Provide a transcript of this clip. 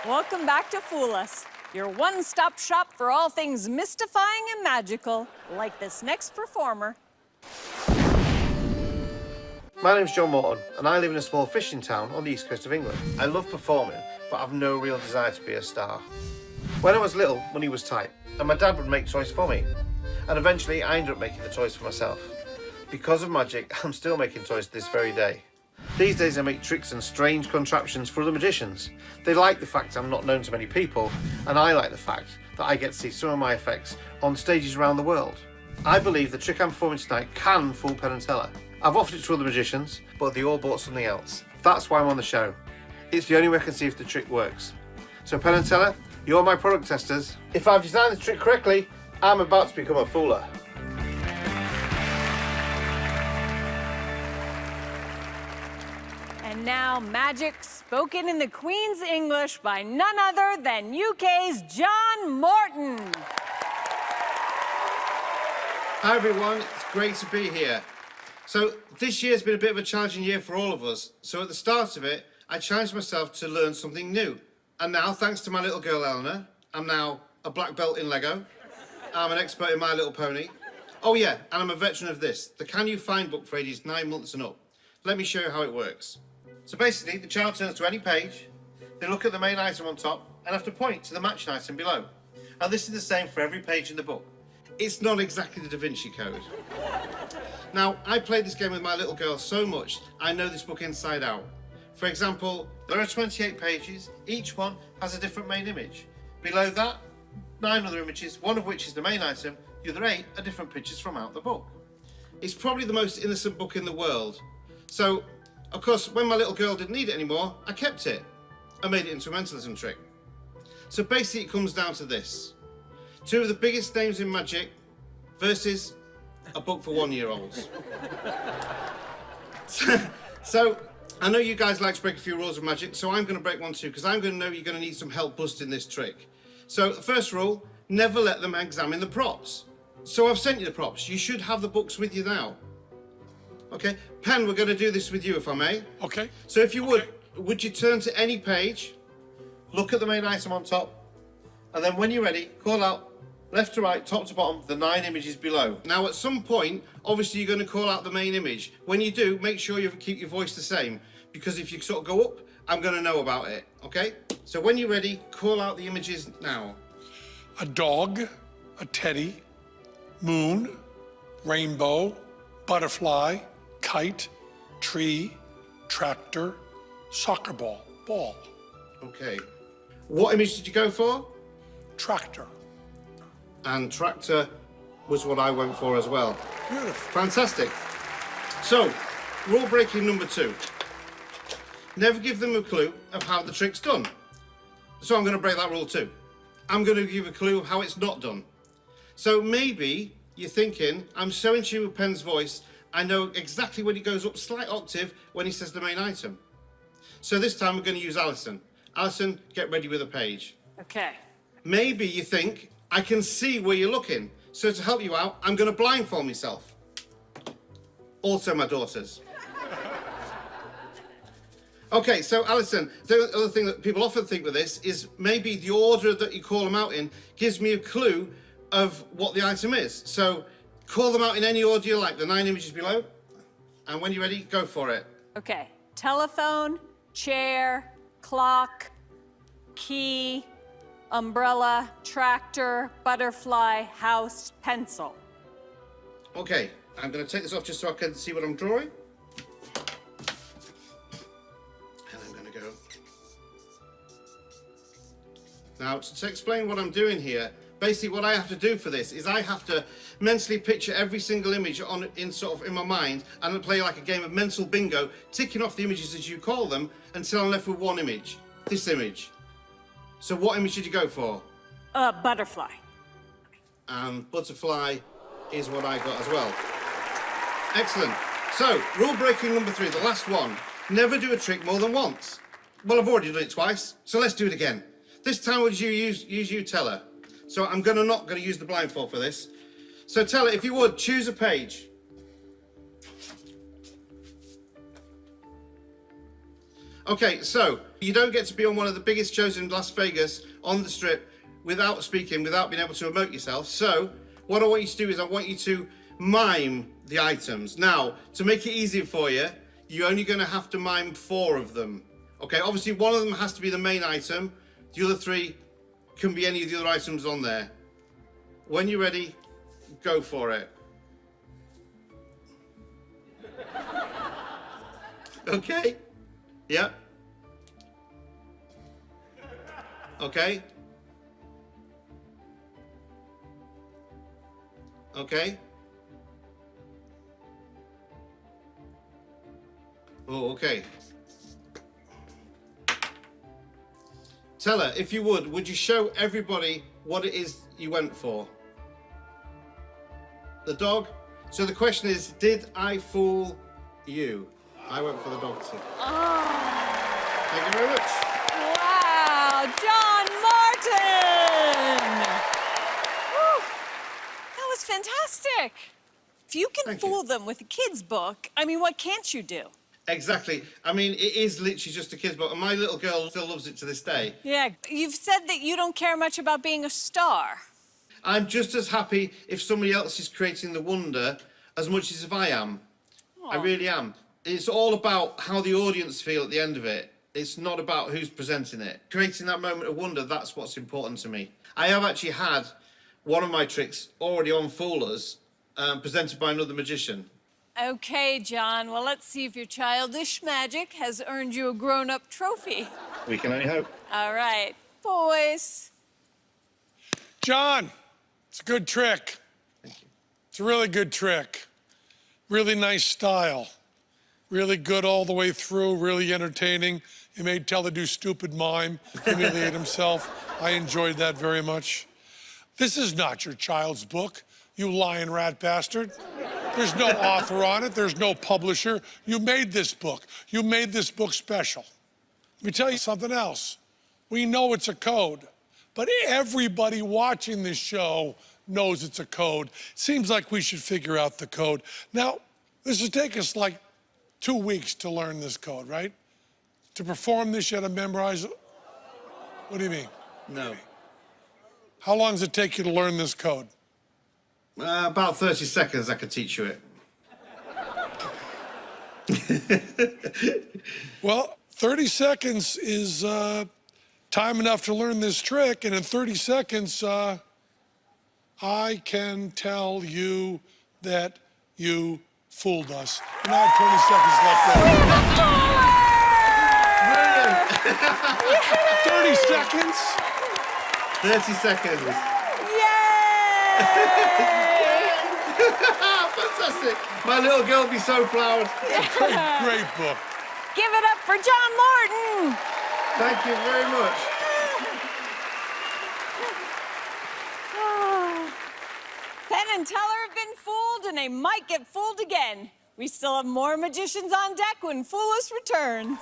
Welcome back to Fool Us, your one-stop shop for all things mystifying and magical, like this next performer. My name's John Morton, and I live in a small fishing town on the east coast of England. I love performing, but I've no real desire to be a star. When I was little, money was tight, and my dad would make toys for me. And eventually, I ended up making the toys for myself. Because of magic, I'm still making toys to this very day. These days I make tricks and strange contraptions for other magicians. They like the fact I'm not known to many people, and I like the fact that I get to see some of my effects on stages around the world. I believe the trick I'm performing tonight can fool Penn Teller. I've offered it to other magicians, but they all bought something else. That's why I'm on the show. It's the only way I can see if the trick works. So Penn Teller, you're my product testers. If I've designed the trick correctly, I'm about to become a fooler. And now, magic spoken in the Queen's English by none other than UK's John Morton. Hi everyone, it's great to be here. So this year's been a bit of a challenging year for all of us. So at the start of it, I challenged myself to learn something new. And now, thanks to my little girl Eleanor, I'm now a black belt in Lego. I'm an expert in My Little Pony. Oh yeah, and I'm a veteran of this, the Can You Find book for ages 9 months and up. Let me show you how it works. So basically, the child turns to any page, they look at the main item on top, and have to point to the matching item below. And this is the same for every page in the book. It's not exactly the Da Vinci Code. Now, I played this game with my little girl so much, I know this book inside out. For example, there are 28 pages, each one has a different main image. Below that, 9 other images, one of which is the main item, the other 8 are different pictures from out the book. It's probably the most innocent book in the world. So, of course, when my little girl didn't need it anymore, I kept it. I made it into a mentalism trick. So basically it comes down to this. 2 of the biggest names in magic versus a book for 1-year-olds. So, I know you guys like to break a few rules of magic, so I'm going to break one too, because I'm going to know you're going to need some help busting this trick. So, the first rule, never let them examine the props. So I've sent you the props. You should have the books with you now. Okay, Penn, we're going to do this with you, if I may. Okay. So if you would you turn to any page, look at the main item on top, and then when you're ready, call out left to right, top to bottom, the 9 images below. Now at some point, obviously you're going to call out the main image. When you do, make sure you keep your voice the same, because if you sort of go up, I'm going to know about it, okay? So when you're ready, call out the images now. A dog, a teddy, moon, rainbow, butterfly, kite, tree, tractor, soccer ball, ball. Okay. What image did you go for? Tractor. And tractor was what I went for as well. Beautiful. Fantastic. So, rule breaking number 2. Never give them a clue of how the trick's done. So I'm going to break that rule too. I'm going to give a clue of how it's not done. So maybe you're thinking, I'm so in tune with Penn's voice, I know exactly when he goes up slight octave when he says the main item. So this time we're going to use Alison. Alison, get ready with a page. Okay. Maybe you think, I can see where you're looking. So to help you out, I'm going to blindfold myself. Also my daughters. Okay, so Alison, the other thing that people often think with this is maybe the order that you call them out in gives me a clue of what the item is. So call them out in any order you like, the 9 images below. And when you're ready, go for it. Okay. Telephone, chair, clock, key, umbrella, tractor, butterfly, house, pencil. Okay, I'm going to take this off just so I can see what I'm drawing. And I'm going to go. Now, to explain what I'm doing here, basically what I have to do for this is I have to mentally picture every single image in my mind and play like a game of mental bingo, ticking off the images as you call them until I'm left with one image, this image. So what image did you go for? Butterfly. And butterfly is what I got as well. Excellent. So, rule breaking number 3, the last one. Never do a trick more than once. Well, I've already done it twice, so let's do it again. This time would you use you, Teller. So I'm not going to use the blindfold for this. So Teller, if you would, choose a page. Okay, so you don't get to be on one of the biggest shows in Las Vegas on the Strip without speaking, without being able to emote yourself. So what I want you to do is I want you to mime the items. Now, to make it easier for you, you're only going to have to mime 4 of them. Okay, obviously one of them has to be the main item. The other 3 can be any of the other items on there. When you're ready, go for it. Okay? Yeah? Okay? Okay? Oh, okay. Teller, if you would you show everybody what it is you went for? The dog? So the question is, did I fool you? I went for the dog too. Oh. Thank you very much. Wow, John Morton! Whew. That was fantastic. If you can fool them with a kid's book, I mean, what can't you do? Exactly. I mean, it is literally just a kid's book, and my little girl still loves it to this day. Yeah, you've said that you don't care much about being a star. I'm just as happy if somebody else is creating the wonder as much as if I am. I really am. It's all about how the audience feel at the end of it. It's not about who's presenting it. Creating that moment of wonder, that's what's important to me. I have actually had one of my tricks already on Fool Us, presented by another magician. Okay, John, well, let's see if your childish magic has earned you a grown-up trophy. We can only hope. All right, boys. John, it's a good trick. Thank you. It's a really good trick. Really nice style. Really good all the way through, really entertaining. You made Teller do stupid mime, humiliate himself. I enjoyed that very much. This is not your child's book, you lying rat bastard. There's no author on it, there's no publisher. You made this book. You made this book special. Let me tell you something else. We know it's a code, but everybody watching this show knows it's a code. Seems like we should figure out the code. Now, this would take us like 2 weeks to learn this code, right? To perform this, you had to memorize it. What do you mean? No. How long does it take you to learn this code? About 30 seconds, I could teach you it. Well, 30 seconds is time enough to learn this trick, and in 30 seconds, I can tell you that you fooled us. And I have 20 seconds left. 30 seconds. 30 seconds. Yay! Fantastic. My little girl will be so proud. Great book. Give it up for John Morton! Thank you very much. Penn and Teller have been fooled, and they might get fooled again. We still have more magicians on deck when Fool Us returns.